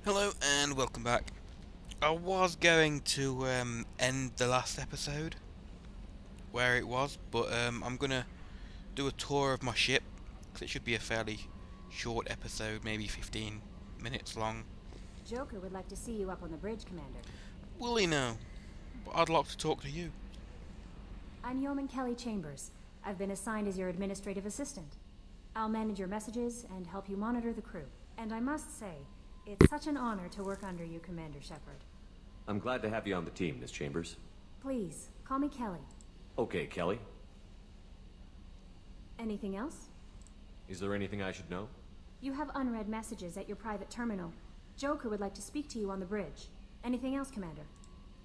Hello and welcome back. I was going to end the last episode where it was, but I'm gonna do a tour of my ship because it should be a fairly short episode, maybe 15 minutes long. Joker would like to see you up on the bridge, Commander. Will he know? But I'd like to talk to you. I'm Yeoman Kelly Chambers. I've been assigned as your administrative assistant. I'll manage your messages and help you monitor the crew. And I must say, it's such an honor to work under you, Commander Shepard. I'm glad to have you on the team, Miss Chambers. Please, call me Kelly. Okay, Kelly. Anything else? Is there anything I should know? You have unread messages at your private terminal. Joker would like to speak to you on the bridge. Anything else, Commander?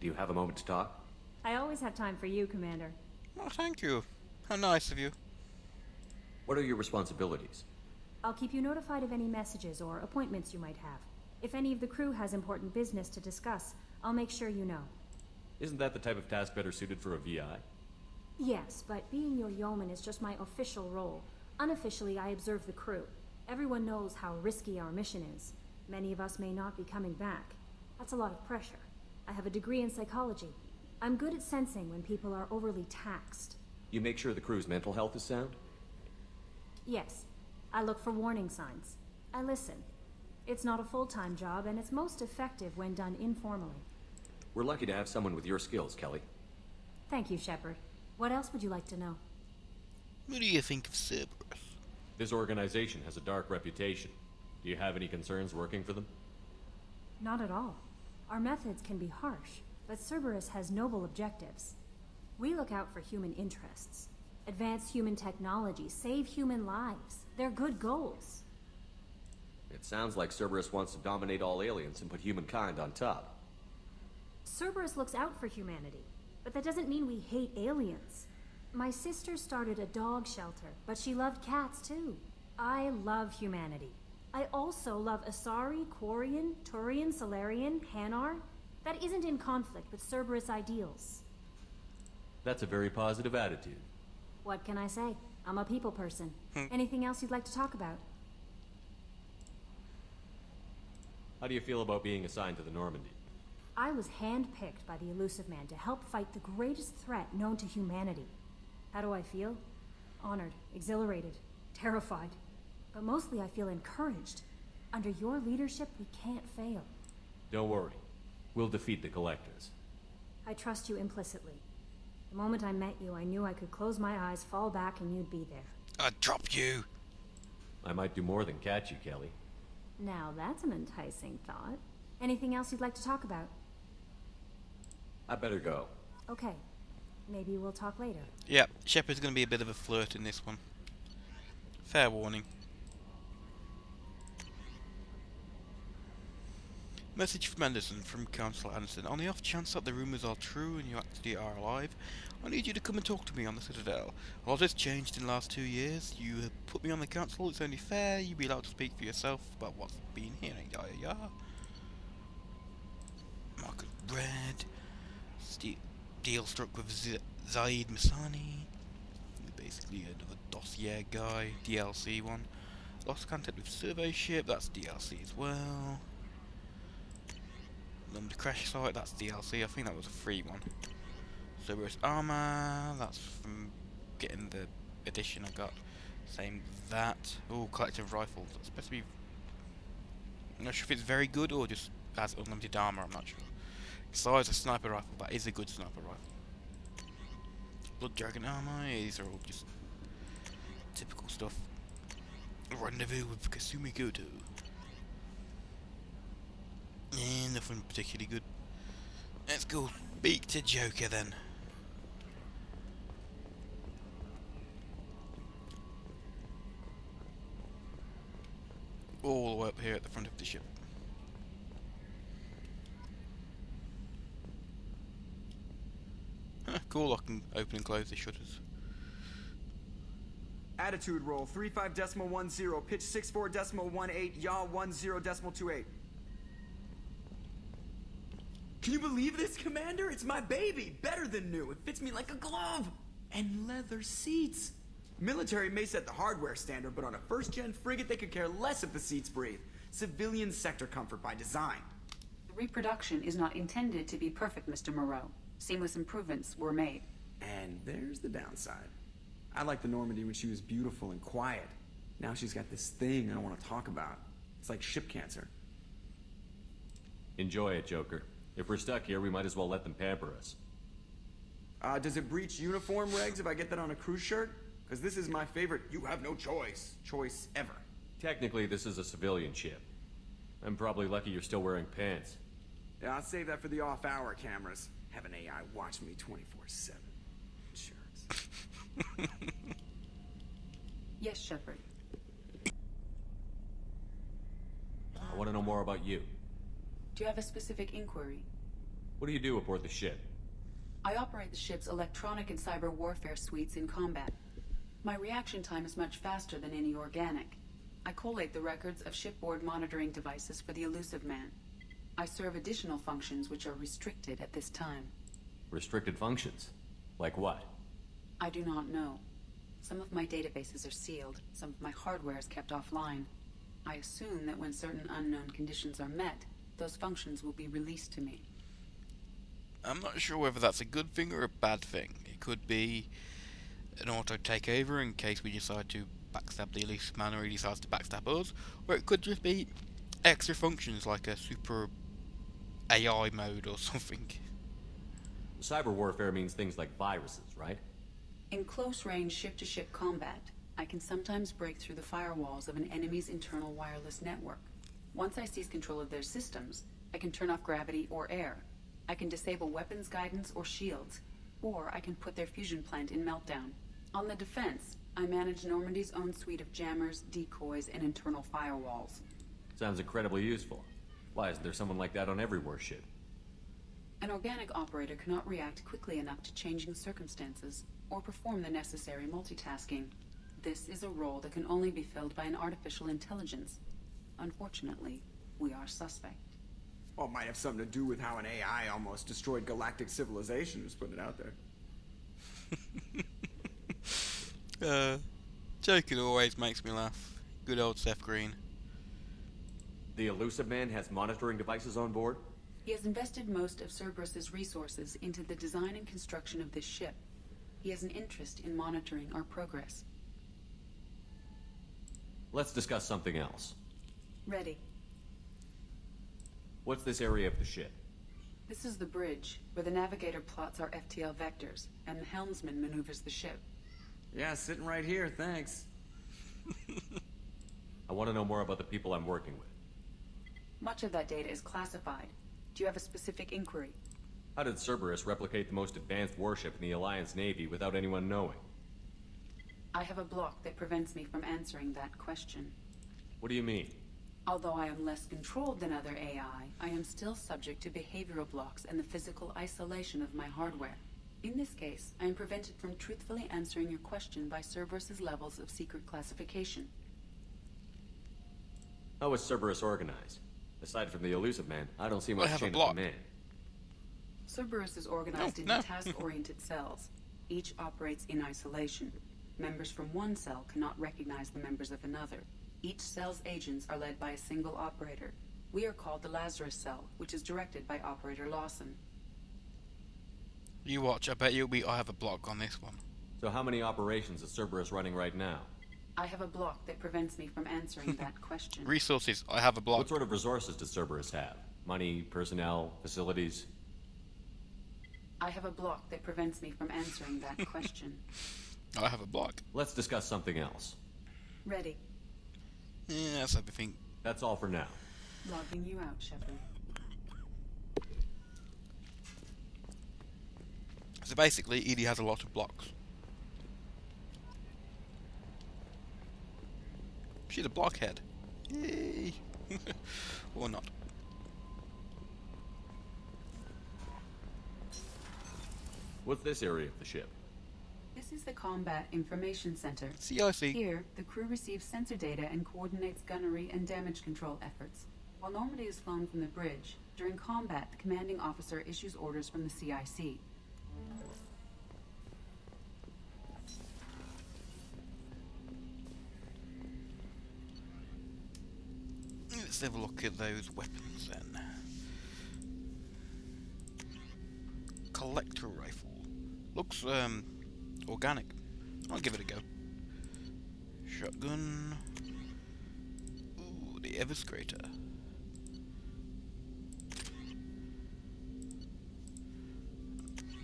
Do you have a moment to talk? I always have time for you, Commander. Oh, thank you. How nice of you. What are your responsibilities? I'll keep you notified of any messages or appointments you might have. If any of the crew has important business to discuss, I'll make sure you know. Isn't that the type of task better suited for a VI? Yes, but being your yeoman is just my official role. Unofficially, I observe the crew. Everyone knows how risky our mission is. Many of us may not be coming back. That's a lot of pressure. I have a degree in psychology. I'm good at sensing when people are overly taxed. You make sure the crew's mental health is sound? Yes, I look for warning signs. I listen. It's not a full-time job, and it's most effective when done informally. We're lucky to have someone with your skills, Kelly. Thank you, Shepard. What else would you like to know? What do you think of Cerberus? This organization has a dark reputation. Do you have any concerns working for them? Not at all. Our methods can be harsh, but Cerberus has noble objectives. We look out for human interests. Advance human technology, save human lives. They're good goals. It sounds like Cerberus wants to dominate all aliens and put humankind on top. Cerberus looks out for humanity, but that doesn't mean we hate aliens. My sister started a dog shelter, but she loved cats too. I love humanity. I also love Asari, Quarian, Turian, Solarian, Hanar. That isn't in conflict with Cerberus ideals. That's a very positive attitude. What can I say? I'm a people person. Anything else you'd like to talk about? How do you feel about being assigned to the Normandy? I was handpicked by the Elusive Man to help fight the greatest threat known to humanity. How do I feel? Honored, exhilarated, terrified. But mostly I feel encouraged. Under your leadership, we can't fail. Don't worry. We'll defeat the Collectors. I trust you implicitly. The moment I met you, I knew I could close my eyes, fall back, and you'd be there. I'd drop you. I might do more than catch you, Kelly. Now that's an enticing thought. Anything else you'd like to talk about? I better go. Okay. Maybe we'll talk later. Yeah, Shepard's gonna be a bit of a flirt in this one. Fair warning. Message from Anderson from Councillor Anderson. On the off chance that the rumours are true and you actually are alive, I need you to come and talk to me on the Citadel. A lot has changed in the last 2 years. You have put me on the council, it's only fair you be allowed to speak for yourself about what's been here. Mark of Red. Deal struck with Zaid Masani. Basically another dossier guy. DLC one. Lost contact with survey ship, that's DLC as well. The crash site, that's DLC, I think that was a free one. Cerberus armor, that's from getting the edition I got. Same with that. Oh, collective rifles, that's supposed to be... I'm not sure if it's very good or just has unlimited armor, I'm not sure. Besides a sniper rifle, that is a good sniper rifle. Blood dragon armor, these are all just typical stuff. Rendezvous with Kasumi Goto. Nothing particularly good. Let's go speak to Joker then. All the way up here at the front of the ship. Cool, I can open and close the shutters. Attitude roll 35.10, pitch 64.18, yaw 10.28. Can you believe this, Commander? It's my baby! Better than new. It fits me like a glove! And leather seats. Military may set the hardware standard, but on a first-gen frigate, they could care less if the seats breathe. Civilian sector comfort by design. The reproduction is not intended to be perfect, Mr. Moreau. Seamless improvements were made. And there's the downside. I liked the Normandy when she was beautiful and quiet. Now she's got this thing I don't want to talk about. It's like ship cancer. Enjoy it, Joker. If we're stuck here, we might as well let them pamper us. Does it breach uniform regs if I get that on a cruise shirt? Because this is my favorite you have no choice ever. Technically, this is a civilian ship. I'm probably lucky you're still wearing pants. Yeah, I'll save that for the off-hour cameras. Have an AI watch me 24/7. Jerks. Yes, Shepard. I want to know more about you. Do you have a specific inquiry? What do you do aboard the ship? I operate the ship's electronic and cyber warfare suites in combat. My reaction time is much faster than any organic. I collate the records of shipboard monitoring devices for the Elusive Man. I serve additional functions which are restricted at this time. Restricted functions? Like what? I do not know. Some of my databases are sealed, some of my hardware is kept offline. I assume that when certain unknown conditions are met, those functions will be released to me. I'm not sure whether that's a good thing or a bad thing. It could be an auto takeover in case we decide to backstab the Elusive Man or he decides to backstab us, or it could just be extra functions like a super AI mode or something. Cyber warfare means things like viruses, right? In close-range ship-to-ship combat, I can sometimes break through the firewalls of an enemy's internal wireless network. Once I seize control of their systems, I can turn off gravity or air. I can disable weapons guidance or shields, or I can put their fusion plant in meltdown. On the defense, I manage Normandy's own suite of jammers, decoys, and internal firewalls. Sounds incredibly useful. Why isn't there someone like that on every warship? An organic operator cannot react quickly enough to changing circumstances or perform the necessary multitasking. This is a role that can only be filled by an artificial intelligence. Unfortunately, we are suspect. Well, it might have something to do with how an AI almost destroyed galactic civilization, just putting it out there. Joking always makes me laugh. Good old Seth Green. The Elusive Man has monitoring devices on board? He has invested most of Cerberus's resources into the design and construction of this ship. He has an interest in monitoring our progress. Let's discuss something else. Ready. What's this area of the ship? This is the bridge, where the navigator plots our FTL vectors, and the helmsman maneuvers the ship. Yeah, sitting right here, thanks. I want to know more about the people I'm working with. Much of that data is classified. Do you have a specific inquiry? How did Cerberus replicate the most advanced warship in the Alliance Navy without anyone knowing? I have a block that prevents me from answering that question. What do you mean? Although I am less controlled than other AI, I am still subject to behavioral blocks and the physical isolation of my hardware. In this case, I am prevented from truthfully answering your question by Cerberus's levels of secret classification. How is Cerberus organized? Aside from the Elusive Man, I don't see Well, I much have a chain of block. command. Cerberus is organized No. into task-oriented cells. Each operates in isolation. Members from one cell cannot recognize the members of another. Each cell's agents are led by a single operator. We are called the Lazarus Cell, which is directed by Operator Lawson. You watch, I bet I have a block on this one. So how many operations is Cerberus running right now? I have a block that prevents me from answering that question. Resources, I have a block. What sort of resources does Cerberus have? Money, personnel, facilities? I have a block that prevents me from answering that question. I have a block. Let's discuss something else. Ready. Yeah, that's everything. That's all for now. Logging you out, Shepard. So basically, Edie has a lot of blocks. She's a blockhead. Yay! Or not. What's this area of the ship? This is the Combat Information Center. CIC. Here, the crew receives sensor data and coordinates gunnery and damage control efforts. While Normandy is flown from the bridge, during combat, the commanding officer issues orders from the CIC. have a look at those weapons then. Collector rifle. Looks organic. I'll give it a go. Shotgun. Ooh, the Eviscrator.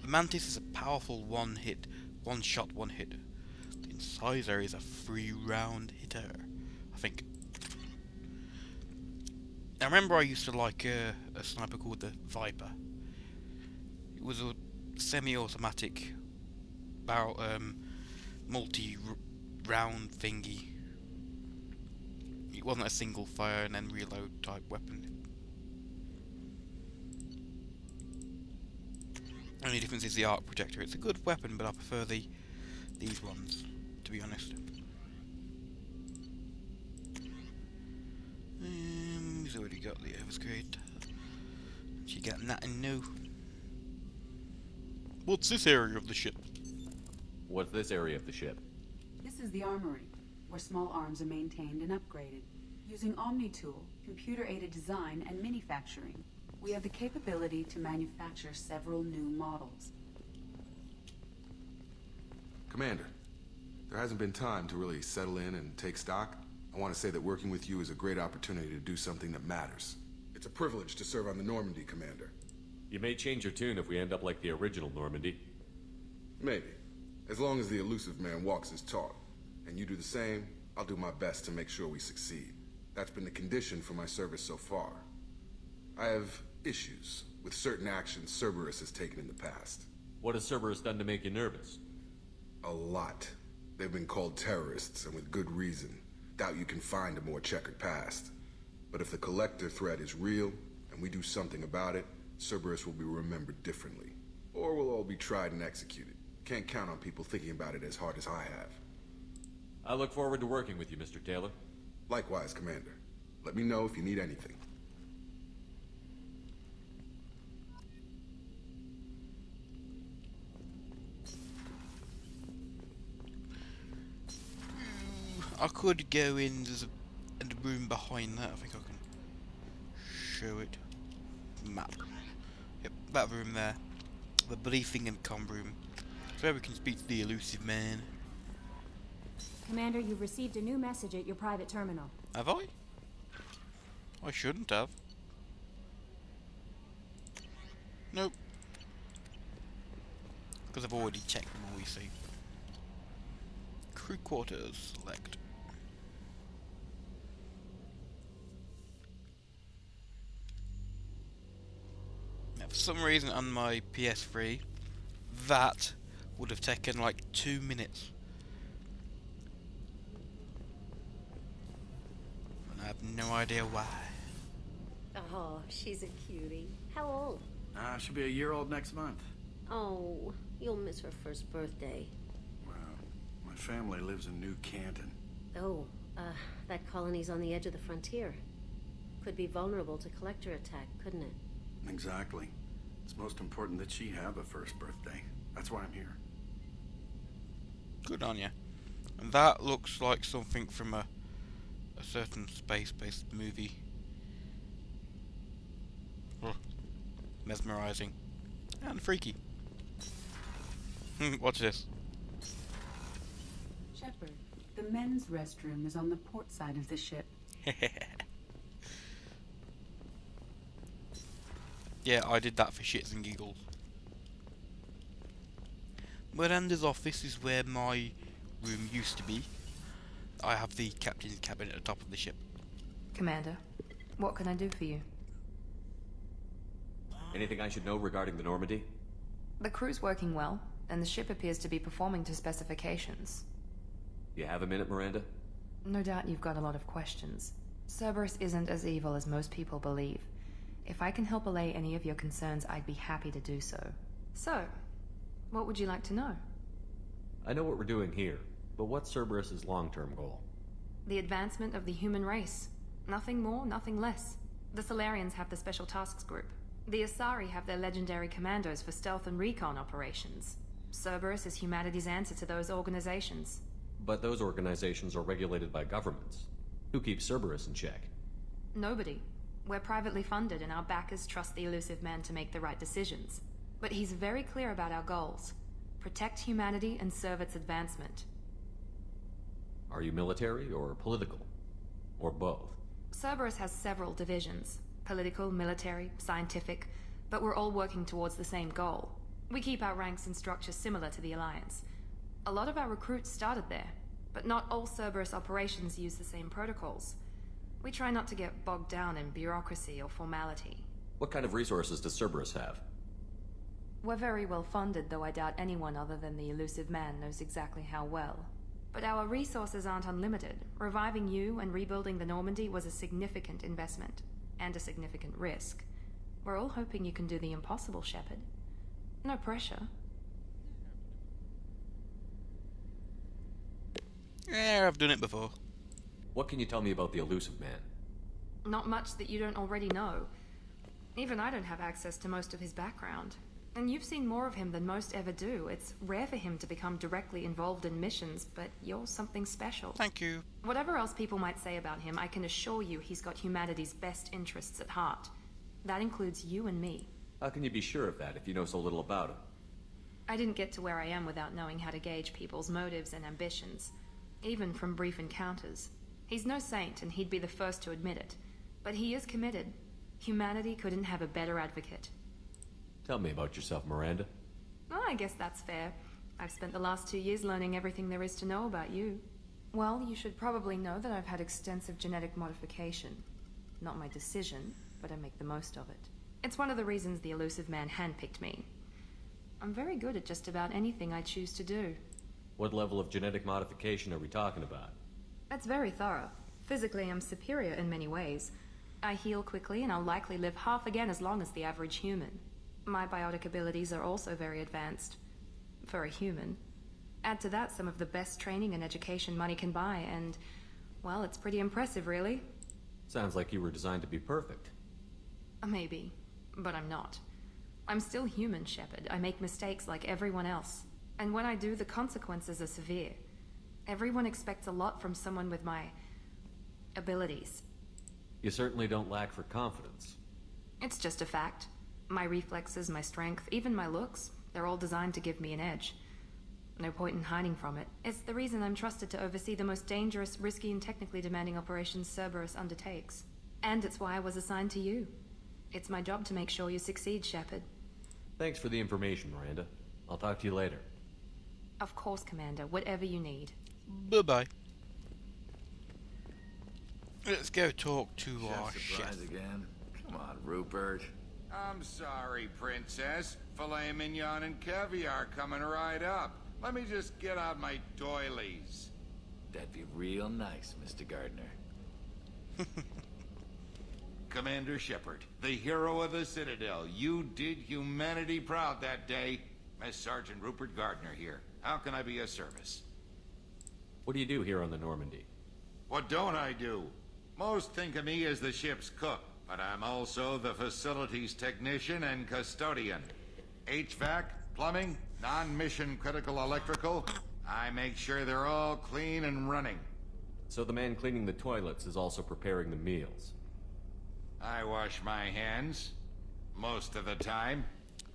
The Mantis is a powerful one-shot, one-hit. The Incisor is a 3-round hitter, I think. I remember I used to like a sniper called the Viper. It was a semi-automatic barrel, multi-round thingy. It wasn't a single fire and then reload type weapon. Only difference is the arc projector. It's a good weapon, but I prefer these ones, to be honest. He's already got the Everscrate. She got nothing new. What's this area of the ship? What's this area of the ship? This is the armory, where small arms are maintained and upgraded. Using Omni-Tool, computer-aided design, and manufacturing, we have the capability to manufacture several new models. Commander, there hasn't been time to really settle in and take stock. I want to say that working with you is a great opportunity to do something that matters. It's a privilege to serve on the Normandy, Commander. You may change your tune if we end up like the original Normandy. Maybe. As long as the elusive man walks his talk, and you do the same, I'll do my best to make sure we succeed. That's been the condition for my service so far. I have issues with certain actions Cerberus has taken in the past. What has Cerberus done to make you nervous? A lot. They've been called terrorists, and with good reason. Doubt you can find a more checkered past. But if the Collector threat is real, and we do something about it, Cerberus will be remembered differently. Or we'll all be tried and executed. Can't count on people thinking about it as hard as I have. I look forward to working with you, Mr. Taylor. Likewise, Commander. Let me know if you need anything. I could go in, there's a room behind that, I think I can show it. Map. Yep, that room there. The briefing and comm room. It's where we can speak to the elusive man. Commander, you've received a new message at your private terminal. Have I? I shouldn't have. Nope. Because I've already checked them all, you see. Crew quarters, select. Now, for some reason on my PS3, that would have taken like 2 minutes. And I have no idea why. Oh, she's a cutie. How old? She'll be a year old next month. Oh, you'll miss her first birthday. Wow. My family lives in New Canton. Oh, that colony's on the edge of the frontier. Could be vulnerable to collector attack, couldn't it? Exactly. It's most important that she have a first birthday. That's why I'm here. Good on ya. And that looks like something from a certain space-based movie. Ugh. Mesmerizing. And freaky. Watch this. Shepard, the men's restroom is on the port side of the ship. Yeah, I did that for shits and giggles. Miranda's office is where my room used to be. I have the captain's cabin at the top of the ship. Commander, what can I do for you? Anything I should know regarding the Normandy? The crew's working well, and the ship appears to be performing to specifications. You have a minute, Miranda? No doubt you've got a lot of questions. Cerberus isn't as evil as most people believe. If I can help allay any of your concerns, I'd be happy to do so. So, what would you like to know? I know what we're doing here, but what's Cerberus's long-term goal? The advancement of the human race. Nothing more, nothing less. The Solarians have the Special Tasks Group. The Asari have their legendary commandos for stealth and recon operations. Cerberus is humanity's answer to those organizations. But those organizations are regulated by governments. Who keeps Cerberus in check? Nobody. We're privately funded and our backers trust the elusive man to make the right decisions. But he's very clear about our goals. Protect humanity and serve its advancement. Are you military or political? Or both? Cerberus has several divisions. Political, military, scientific, but we're all working towards the same goal. We keep our ranks and structure similar to the Alliance. A lot of our recruits started there, but not all Cerberus operations use the same protocols. We try not to get bogged down in bureaucracy or formality. What kind of resources does Cerberus have? We're very well funded, though I doubt anyone other than the elusive man knows exactly how well. But our resources aren't unlimited. Reviving you and rebuilding the Normandy was a significant investment, and a significant risk. We're all hoping you can do the impossible, Shepard. No pressure. Yeah, I've done it before. What can you tell me about the elusive man? Not much that you don't already know. Even I don't have access to most of his background. And you've seen more of him than most ever do. It's rare for him to become directly involved in missions, but you're something special. Thank you. Whatever else people might say about him, I can assure you he's got humanity's best interests at heart. That includes you and me. How can you be sure of that if you know so little about him? I didn't get to where I am without knowing how to gauge people's motives and ambitions, even from brief encounters. He's no saint, and he'd be the first to admit it. But he is committed. Humanity couldn't have a better advocate. Tell me about yourself, Miranda. Well, I guess that's fair. I've spent the last 2 years learning everything there is to know about you. Well, you should probably know that I've had extensive genetic modification. Not my decision, but I make the most of it. It's one of the reasons the elusive man handpicked me. I'm very good at just about anything I choose to do. What level of genetic modification are we talking about? That's very thorough. Physically, I'm superior in many ways. I heal quickly, and I'll likely live half again as long as the average human. My biotic abilities are also very advanced. For a human. Add to that some of the best training and education money can buy, and, well, it's pretty impressive, really. Sounds like you were designed to be perfect. Maybe, but I'm not. I'm still human, Shepard. I make mistakes like everyone else. And when I do, the consequences are severe. Everyone expects a lot from someone with my abilities. You certainly don't lack for confidence. It's just a fact. My reflexes, my strength, even my looks, they're all designed to give me an edge. No point in hiding from it. It's the reason I'm trusted to oversee the most dangerous, risky, and technically demanding operations Cerberus undertakes. And it's why I was assigned to you. It's my job to make sure you succeed, Shepard. Thanks for the information, Miranda. I'll talk to you later. Of course, Commander. Whatever you need. Bye-bye. Let's go talk to our Chef chef. surprise again. Come on, Rupert. I'm sorry, Princess. Filet mignon and caviar coming right up. Let me just get out my doilies. That'd be real nice, Mr. Gardner. Commander Shepard, the hero of the Citadel. You did humanity proud that day. Master Sergeant Rupert Gardner here. How can I be of service? What do you do here on the Normandy? What don't I do? Most think of me as the ship's cook, but I'm also the facilities technician and custodian. HVAC, plumbing, non-mission critical electrical. I make sure they're all clean and running. So the man cleaning the toilets is also preparing the meals. I wash my hands. Most of the time.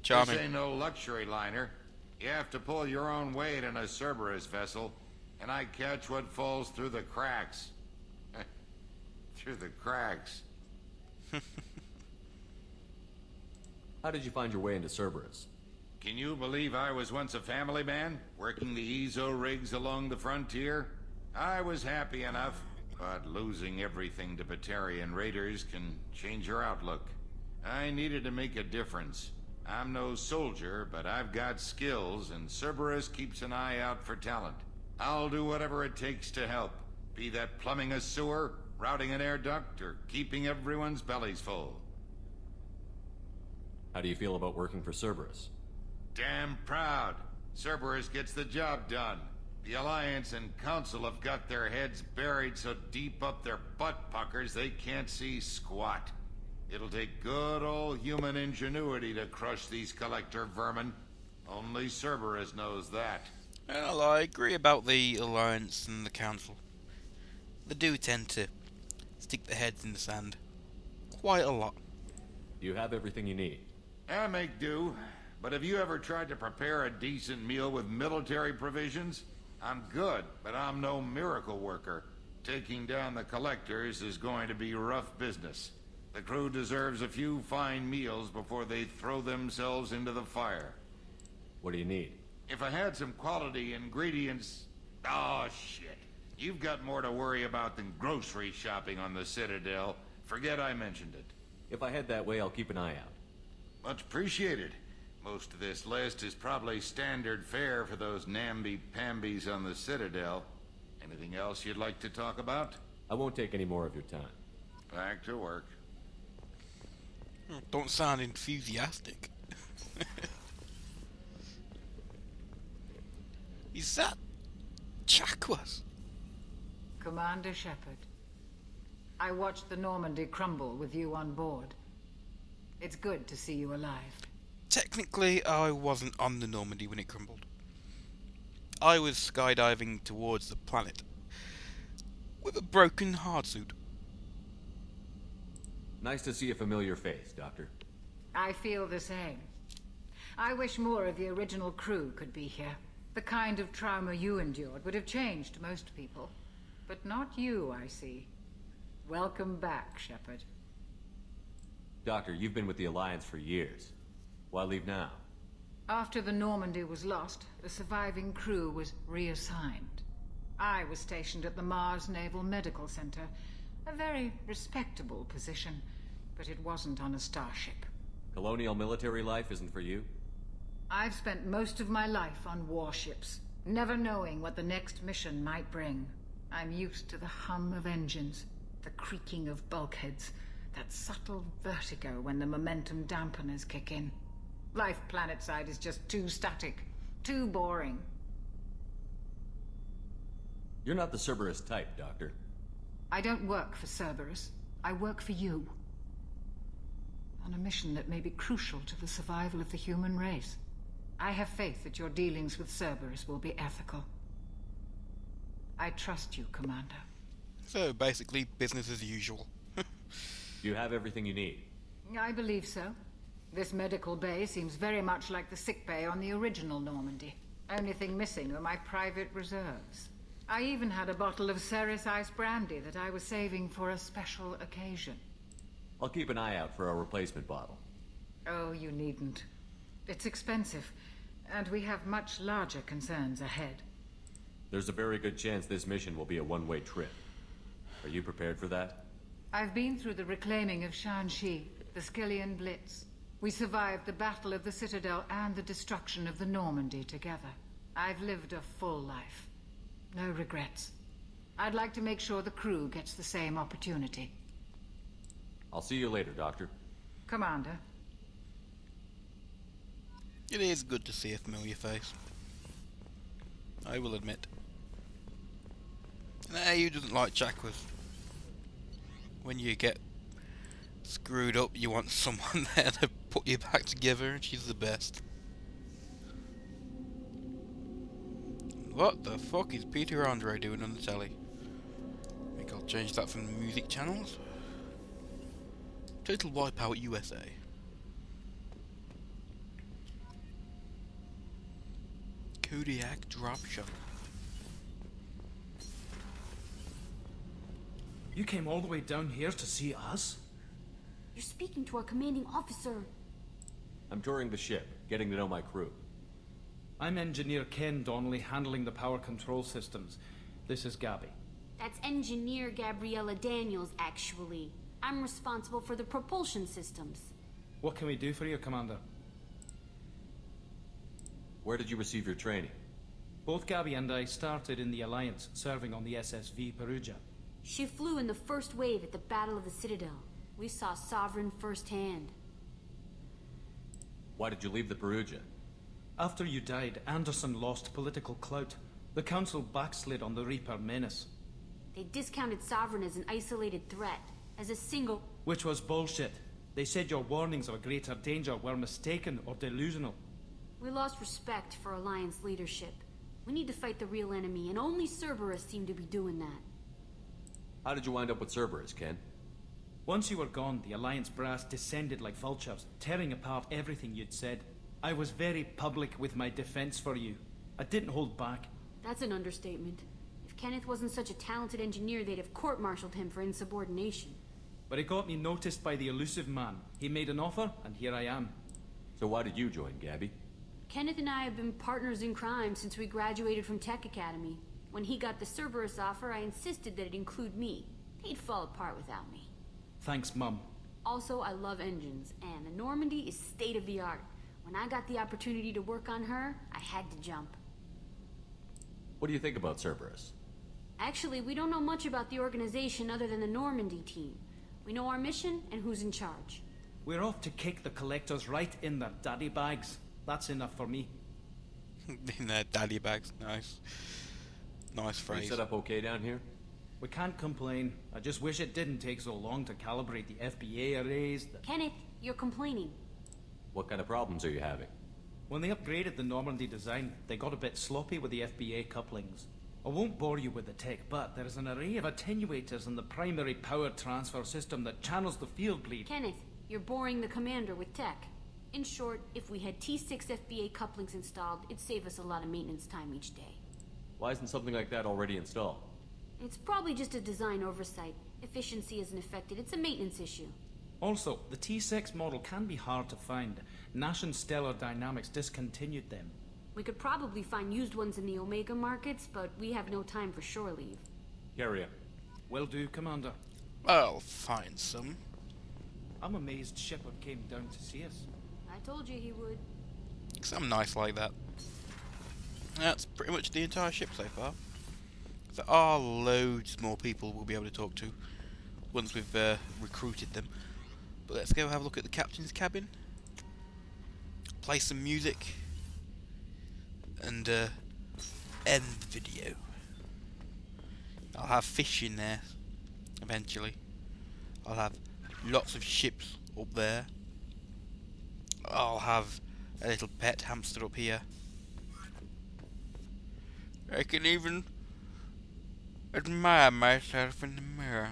Charming. This ain't no luxury liner. You have to pull your own weight in a Cerberus vessel, and I catch what falls through the cracks. Through the cracks. How did you find your way into Cerberus? Can you believe I was once a family man, working the EZO rigs along the frontier? I was happy enough, but losing everything to Batarian raiders can change your outlook. I needed to make a difference. I'm no soldier, but I've got skills, and Cerberus keeps an eye out for talent. I'll do whatever it takes to help, be that plumbing a sewer, routing an air duct, or keeping everyone's bellies full. How do you feel about working for Cerberus? Damn proud. Cerberus gets the job done. The Alliance and Council have got their heads buried so deep up their butt puckers they can't see squat. It'll take good old human ingenuity to crush these collector vermin. Only Cerberus knows that. Well, I agree about the Alliance and the Council. They do tend to stick their heads in the sand. quite a lot. You have everything you need. I make do. But have you ever tried to prepare a decent meal with military provisions? I'm good, but I'm no miracle worker. Taking down the collectors is going to be rough business. The crew deserves a few fine meals before they throw themselves into the fire. What do you need? If I had some quality ingredients... Oh, shit. You've got more to worry about than grocery shopping on the Citadel. Forget I mentioned it. If I head that way, I'll keep an eye out. Much appreciated. Most of this list is probably standard fare for those namby-pambies on the Citadel. Anything else you'd like to talk about? I won't take any more of your time. Back to work. Don't sound enthusiastic. Is that Chakwas? Commander Shepard, I watched the Normandy crumble with you on board. It's good to see you alive. Technically, I wasn't on the Normandy when it crumbled. I was skydiving towards the planet with a broken hardsuit. Nice to see a familiar face, Doctor. I feel the same. I wish more of the original crew could be here. The kind of trauma you endured would have changed most people. But not you, I see. Welcome back, Shepard. Doctor, you've been with the Alliance for years. Why leave now? After the Normandy was lost, the surviving crew was reassigned. I was stationed at the Mars Naval Medical Center. A very respectable position, but it wasn't on a starship. Colonial military life isn't for you? I've spent most of my life on warships, never knowing what the next mission might bring. I'm used to the hum of engines, the creaking of bulkheads, that subtle vertigo when the momentum dampeners kick in. Life planetside is just too static, too boring. You're not the Cerberus type, Doctor. I don't work for Cerberus. I work for you. On a mission that may be crucial to the survival of the human race. I have faith that your dealings with Cerberus will be ethical. I trust you, Commander. So basically, business as usual. You have everything you need. I believe so. This medical bay seems very much like the sick bay on the original Normandy. Only thing missing were my private reserves. I even had a bottle of Ceres Ice brandy that I was saving for a special occasion. I'll keep an eye out for a replacement bottle. Oh, you needn't. It's expensive, and we have much larger concerns ahead. There's a very good chance this mission will be a one-way trip. Are you prepared for that? I've been through the reclaiming of Shanxi, the Skillian Blitz. We survived the Battle of the Citadel and the destruction of the Normandy together. I've lived a full life. No regrets. I'd like to make sure the crew gets the same opportunity. I'll see you later, Doctor. Commander. It is good to see a familiar face. I will admit. And who doesn't like Chakwas? When you get screwed up, you want someone there to put you back together, and she's the best. What the fuck is Peter Andre doing on the telly? I think I'll change that from the music channels. Total Wipeout USA. Kodiak Drop Shuttle. You came all the way down here to see us? You're speaking to our commanding officer. I'm touring the ship, getting to know my crew. I'm Engineer Ken Donnelly, handling the power control systems. This is Gabby. That's Engineer Gabriella Daniels, actually. I'm responsible for the propulsion systems. What can we do for you, Commander? Where did you receive your training? Both Gabby and I started in the Alliance, serving on the SSV Perugia. She flew in the first wave at the Battle of the Citadel. We saw Sovereign firsthand. Why did you leave the Perugia? After you died, Anderson lost political clout. The Council backslid on the Reaper menace. They discounted Sovereign as an isolated threat, as a single... Which was bullshit. They said your warnings of a greater danger were mistaken or delusional. We lost respect for Alliance leadership. We need to fight the real enemy, and only Cerberus seemed to be doing that. How did you wind up with Cerberus, Ken? Once you were gone, the Alliance brass descended like vultures, tearing apart everything you'd said. I was very public with my defense for you. I didn't hold back. That's an understatement. If Kenneth wasn't such a talented engineer, they'd have court-martialed him for insubordination. But it got me noticed by the elusive man. He made an offer, and here I am. So why did you join, Gabby? Kenneth and I have been partners in crime since we graduated from Tech Academy. When he got the Cerberus offer, I insisted that it include me. He'd fall apart without me. Thanks, Mum. Also, I love engines, and the Normandy is state-of-the-art. When I got the opportunity to work on her, I had to jump. What do you think about Cerberus? Actually, we don't know much about the organization other than the Normandy team. We know our mission and who's in charge. We're off to kick the collectors right in their daddy bags. That's enough for me. In their daddy bags. Nice. Nice You phrase. set up okay down here? We can't complain. I just wish it didn't take so long to calibrate the FBA arrays. Kenneth, you're complaining. What kind of problems are you having? When they upgraded the Normandy design, they got a bit sloppy with the FBA couplings. I won't bore you with the tech, but there is an array of attenuators in the primary power transfer system that channels the field bleed. Kenneth, you're boring the commander with tech. In short, if we had T6 FBA couplings installed, it'd save us a lot of maintenance time each day. Why isn't something like that already installed? It's probably just a design oversight. Efficiency isn't affected. It's a maintenance issue. Also, the T6 model can be hard to find. Nash and Stellar Dynamics discontinued them. We could probably find used ones in the Omega markets, but we have no time for shore leave. Carry on. Will do, Commander. I'll find some. I'm amazed Shepard came down to see us. I told you he would. 'Cause I'm nice like that. That's pretty much the entire ship so far. There are loads more people we'll be able to talk to once we've recruited them. But let's go have a look at the captain's cabin. Play some music. And end the video. I'll have fish in there eventually. I'll have lots of ships up there. I'll have a little pet hamster up here. I can even admire myself in the mirror.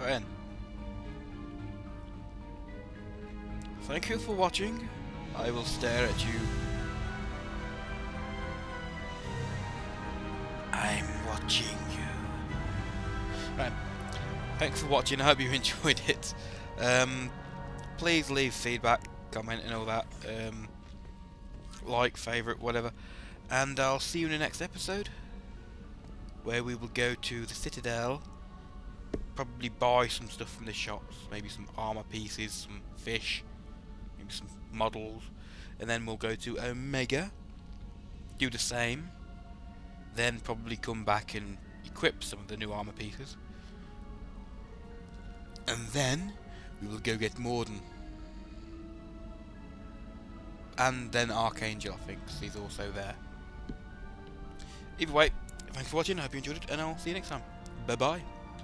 Right. Thank you for watching. I will stare at you. I'm watching you. Right. Thanks for watching. I hope you enjoyed it. Please leave feedback, comment and all that. Like, favourite, whatever. And I'll see you in the next episode, where we will go to the Citadel. Probably buy some stuff from the shops, maybe some armor pieces, some fish, maybe some models, and then we'll go to Omega, do the same, then probably come back and equip some of the new armor pieces, and then we will go get Morden, and then Archangel, I think, 'cause he's also there. Either way, thanks for watching, I hope you enjoyed it, and I'll see you next time. Bye bye.